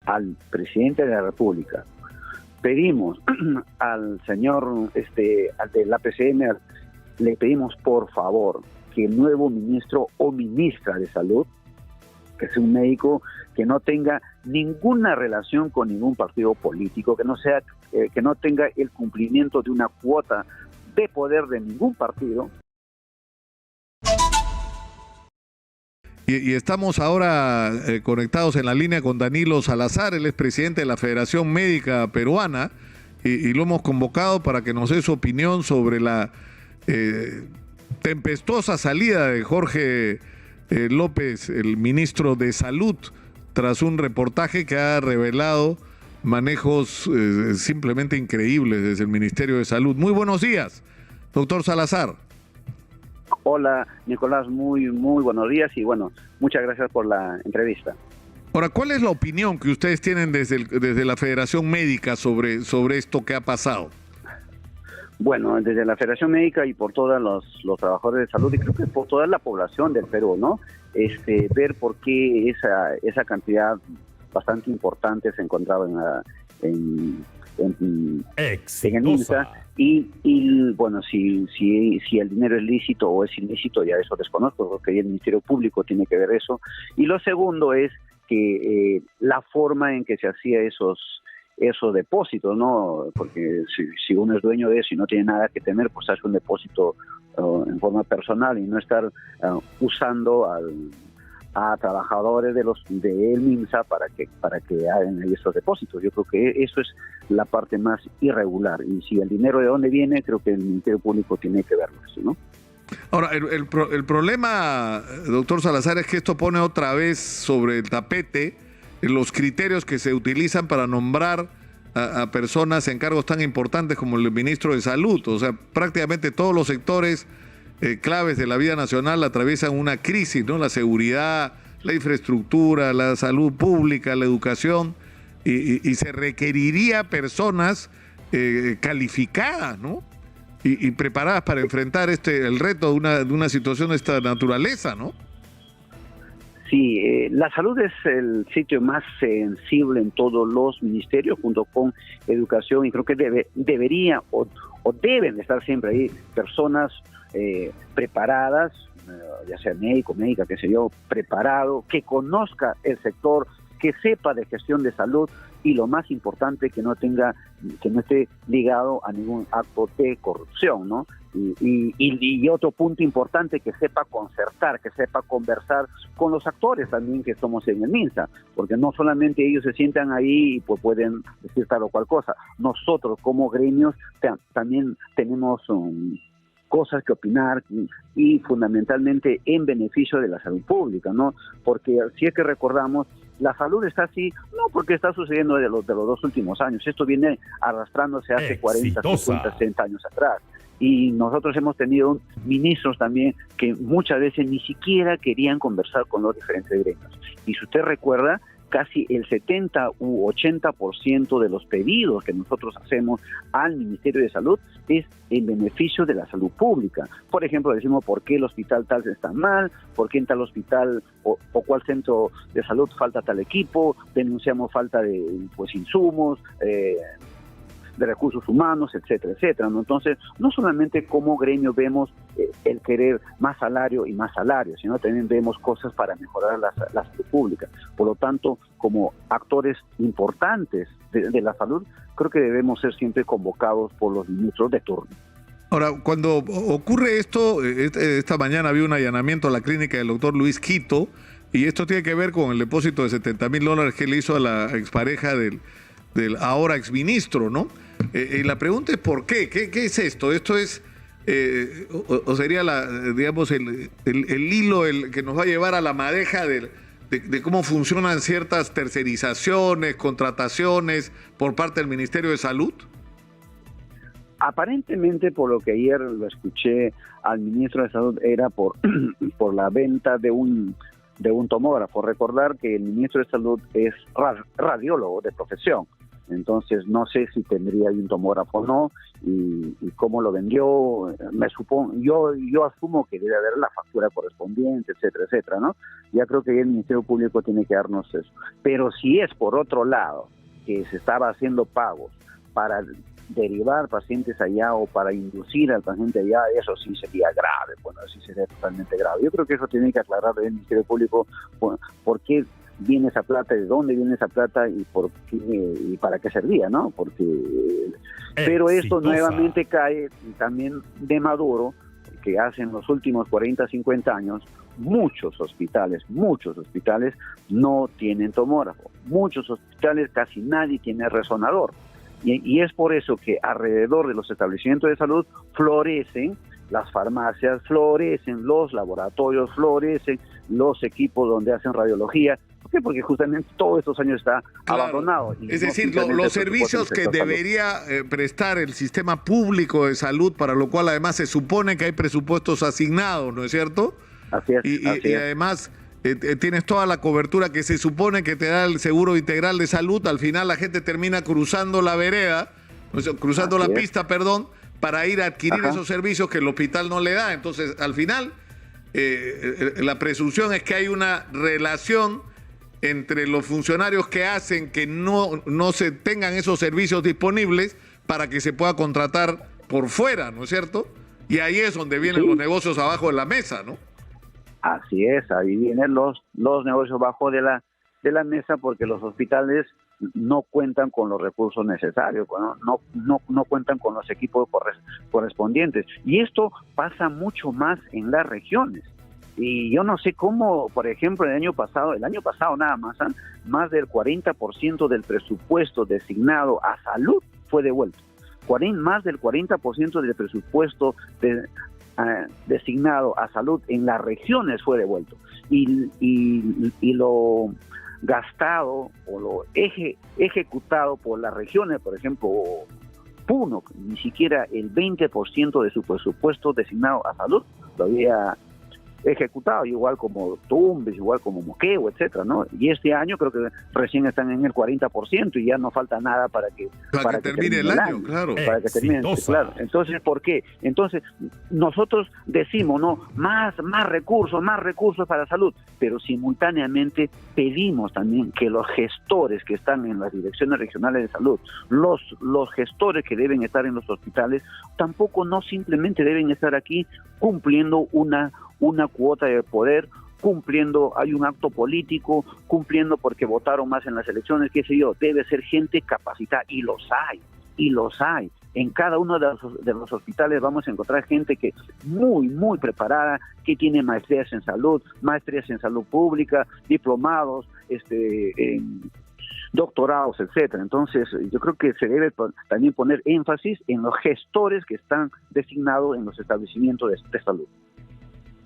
al presidente de la República, pedimos al señor al de la PCM, le pedimos por favor que el nuevo ministro o ministra de Salud, que sea un médico que no tenga ninguna relación con ningún partido político, que no tenga el cumplimiento de una cuota de poder de ningún partido. Y estamos ahora conectados en la línea con Danilo Salazar, él es presidente de la Federación Médica Peruana, y lo hemos convocado para que nos dé su opinión sobre la tempestuosa salida de Jorge López, el ministro de Salud, tras un reportaje que ha revelado manejos simplemente increíbles desde el Ministerio de Salud. Muy buenos días, doctor Salazar. Hola, Nicolás, muy buenos días y bueno, muchas gracias por la entrevista. Ahora, ¿cuál es la opinión que ustedes tienen desde la Federación Médica sobre esto que ha pasado? Bueno, desde la Federación Médica y por todos los trabajadores de salud, y creo que por toda la población del Perú, ¿no? Ver por qué esa cantidad bastante importante se encontraba en el MINSA, y bueno, si el dinero es lícito o es ilícito, ya eso desconozco, porque el Ministerio Público tiene que ver eso. Y lo segundo es que la forma en que se hacía esos depósitos, ¿no? Porque si uno es dueño de eso y no tiene nada que temer, pues hace un depósito en forma personal y no estar usando a trabajadores de el MINSA para que hagan ahí esos depósitos. Yo creo que eso es la parte más irregular, y si el dinero de dónde viene, creo que el Ministerio Público tiene que verlo eso, ¿no? Ahora, el problema, doctor Salazar, es que esto pone otra vez sobre el tapete los criterios que se utilizan para nombrar a personas en cargos tan importantes como el ministro de Salud. O sea, prácticamente todos los sectores claves de la vida nacional atraviesan una crisis, ¿no? La seguridad, la infraestructura, la salud pública, la educación, y se requeriría personas calificadas, ¿no? Y preparadas para enfrentar el reto de una situación de esta naturaleza, ¿no? Sí, la salud es el sitio más sensible en todos los ministerios, junto con educación, y creo que debería o deben estar siempre ahí personas preparadas, ya sea médico, médica, qué sé yo, preparado, que conozca el sector, que sepa de gestión de salud, y lo más importante, que no esté ligado a ningún acto de corrupción, ¿no? Y otro punto importante, que sepa concertar, que sepa conversar con los actores también que somos en el MINSA, porque no solamente ellos se sientan ahí y pues pueden decir tal o cual cosa. Nosotros como gremios también tenemos cosas que opinar, y fundamentalmente en beneficio de la salud pública, ¿no? Porque si es que recordamos, la salud está así, no porque está sucediendo de los 2 últimos años, esto viene arrastrándose hace 40, 50, 60 años atrás. Y nosotros hemos tenido ministros también que muchas veces ni siquiera querían conversar con los diferentes gremios. Y si usted recuerda, casi el 70 u 80% de los pedidos que nosotros hacemos al Ministerio de Salud es en beneficio de la salud pública. Por ejemplo, decimos por qué el hospital tal está mal, por qué en tal hospital o cuál centro de salud falta tal equipo, denunciamos falta de insumos, de recursos humanos, etcétera, etcétera, ¿no? Entonces, no solamente como gremio vemos el querer más salario, sino también vemos cosas para mejorar la salud pública. Por lo tanto, como actores importantes de la salud, creo que debemos ser siempre convocados por los ministros de turno. Ahora, cuando ocurre esto, esta mañana había un allanamiento a la clínica del doctor Luis Quito, y esto tiene que ver con el depósito de $70,000 que le hizo a la expareja del ahora exministro, ¿no? Y la pregunta es ¿por qué? ¿Qué es esto? Esto es, o sería digamos, el hilo que nos va a llevar a la madeja de cómo funcionan ciertas tercerizaciones, contrataciones por parte del Ministerio de Salud. Aparentemente, por lo que ayer lo escuché al ministro de Salud, era por la venta de un tomógrafo. Recordar que el ministro de Salud es radiólogo de profesión. entonces no sé si tendría un tomógrafo o no, y cómo lo vendió, yo asumo que debe haber la factura correspondiente, etcétera, etcétera, ¿no? Ya creo que el Ministerio Público tiene que darnos eso. Pero si es por otro lado que se estaba haciendo pagos para derivar pacientes allá o para inducir al paciente allá, eso sí sería grave, bueno, sí sería totalmente grave. Yo creo que eso tiene que aclarar el Ministerio Público por qué viene esa plata, de dónde viene esa plata y por qué, y para qué servía, ¿no? Porque pero esto nuevamente cae también de Maduro, que hace en los últimos 40, 50 años muchos hospitales no tienen tomógrafo, muchos hospitales casi nadie tiene resonador. Y es por eso que alrededor de los establecimientos de salud florecen las farmacias, florecen los laboratorios, florecen los equipos donde hacen radiología. ¿Por qué? Porque justamente todos estos años está abandonado. Y es decir, los servicios que debería prestar el sistema público de salud, para lo cual además se supone que hay presupuestos asignados, ¿no es cierto? Así es. Y además tienes toda la cobertura que se supone que te da el seguro integral de salud. Al final la gente termina cruzando la vereda, cruzando la pista, perdón, para ir a adquirir esos servicios que el hospital no le da. Entonces, al final, la presunción es que hay una relación entre los funcionarios que hacen que no se tengan esos servicios disponibles para que se pueda contratar por fuera, ¿no es cierto? Y ahí es donde vienen los negocios abajo de la mesa, ¿no? Así es, ahí vienen los negocios bajo de la mesa, porque los hospitales no cuentan con los recursos necesarios, no cuentan con los equipos correspondientes. Y esto pasa mucho más en las regiones. Y yo no sé cómo, por ejemplo, el año pasado nada más del 40% del presupuesto designado a salud fue devuelto. Más del 40% del presupuesto designado a salud en las regiones fue devuelto, y lo gastado o lo ejecutado por las regiones, por ejemplo Puno, ni siquiera el 20% de su presupuesto designado a salud lo había ejecutado, igual como Tumbes, igual como Moquegua, etcétera, ¿no? Y este año creo que recién están en el 40% y ya no falta nada para que termine el año, claro. Para que termine, claro. Entonces, ¿por qué? Entonces, nosotros decimos, ¿no? Más recursos para salud, pero simultáneamente pedimos también que los gestores que están en las direcciones regionales de salud, los gestores que deben estar en los hospitales, tampoco no simplemente deben estar aquí cumpliendo una cuota de poder, hay un acto político, cumpliendo porque votaron más en las elecciones, qué sé yo. Debe ser gente capacitada, y los hay. En cada uno de los hospitales vamos a encontrar gente que muy preparada, que tiene maestrías en salud pública, diplomados, doctorados, etcétera. Entonces, yo creo que se debe también poner énfasis en los gestores que están designados en los establecimientos de salud.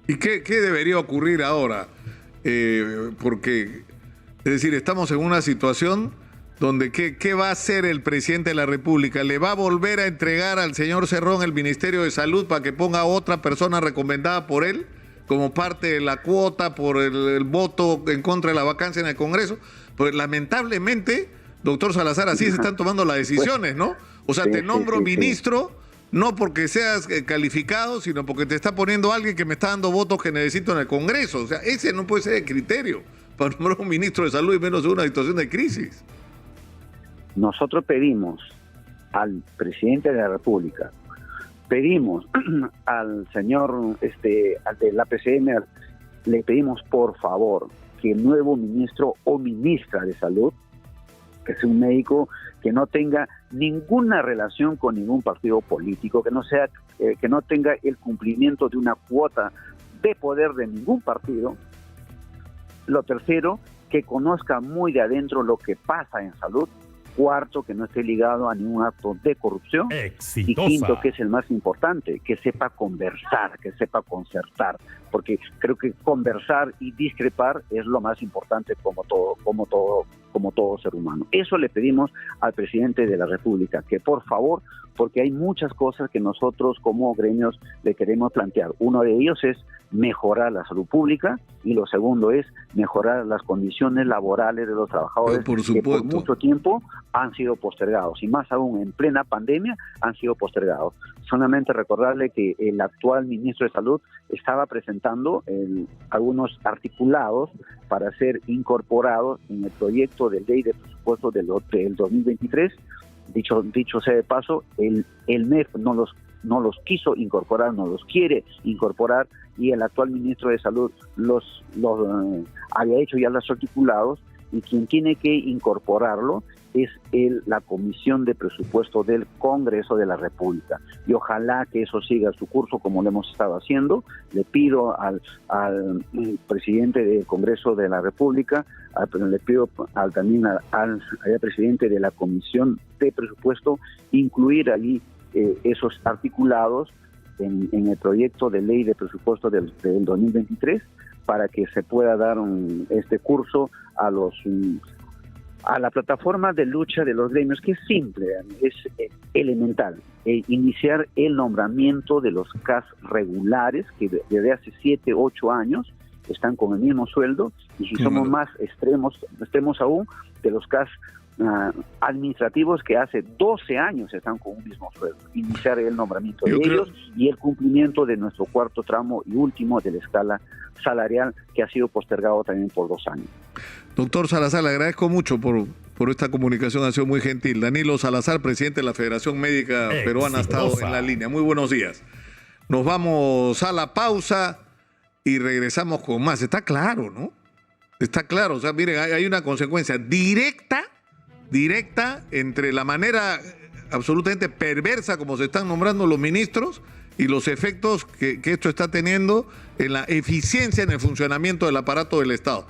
¿Y qué debería ocurrir ahora? Porque, es decir, estamos en una situación donde ¿qué va a hacer el presidente de la República? ¿Le va a volver a entregar al señor Cerrón el Ministerio de Salud para que ponga a otra persona recomendada por él como parte de la cuota por el voto en contra de la vacancia en el Congreso? Pues lamentablemente, doctor Salazar, así se están tomando las decisiones, ¿no? O sea, te nombro ministro, no porque seas calificado, sino porque te está poniendo alguien que me está dando votos que necesito en el Congreso. O sea, ese no puede ser el criterio para nombrar un ministro de salud y menos en una situación de crisis. Nosotros pedimos al presidente de la República, pedimos al señor al de la PCM, le pedimos por favor que el nuevo ministro o ministra de salud, que es un médico que no tenga ninguna relación con ningún partido político, que no tenga el cumplimiento de una cuota de poder de ningún partido. Lo tercero, que conozca muy de adentro lo que pasa en salud. Cuarto, que no esté ligado a ningún acto de corrupción. Exitosa. Y quinto, que es el más importante, que sepa conversar, que sepa concertar, porque creo que conversar y discrepar es lo más importante como todo ser humano. Eso le pedimos al presidente de la República, que por favor, porque hay muchas cosas que nosotros como gremios le queremos plantear. Uno de ellos es mejorar la salud pública, y lo segundo es mejorar las condiciones laborales de los trabajadores que por mucho tiempo han sido postergados, y más aún en plena pandemia han sido postergados. Solamente recordarle que el actual ministro de Salud estaba presentando algunos articulados para ser incorporados en el proyecto de ley de presupuesto del 2023. Dicho sea de paso, el MEF no los quiso incorporar, no los quiere incorporar, y el actual ministro de Salud los había hecho ya los articulados, y quien tiene que incorporarlo es la Comisión de Presupuesto del Congreso de la República. Y ojalá que eso siga su curso como lo hemos estado haciendo. Le pido al presidente del Congreso de la República, le pido también al presidente de la Comisión de Presupuesto, incluir allí esos articulados en el proyecto de ley de presupuesto del 2023, para que se pueda dar este curso a la plataforma de lucha de los gremios, que es simple, es elemental, iniciar el nombramiento de los CAS regulares, que desde hace 7, 8 años están con el mismo sueldo, y si somos más extremos aún, de los CAS administrativos, que hace 12 años están con un mismo sueldo. Iniciar el nombramiento de ellos y el cumplimiento de nuestro cuarto tramo y último de la escala salarial, que ha sido postergado también por 2 años. Doctor Salazar, le agradezco mucho por esta comunicación, ha sido muy gentil. Danilo Salazar, presidente de la Federación Médica Peruana, ha estado en la línea. Muy buenos días. Nos vamos a la pausa y regresamos con más. Está claro, ¿no? Está claro. O sea, miren, hay una consecuencia directa entre la manera absolutamente perversa como se están nombrando los ministros y los efectos que esto está teniendo en la eficiencia en el funcionamiento del aparato del Estado.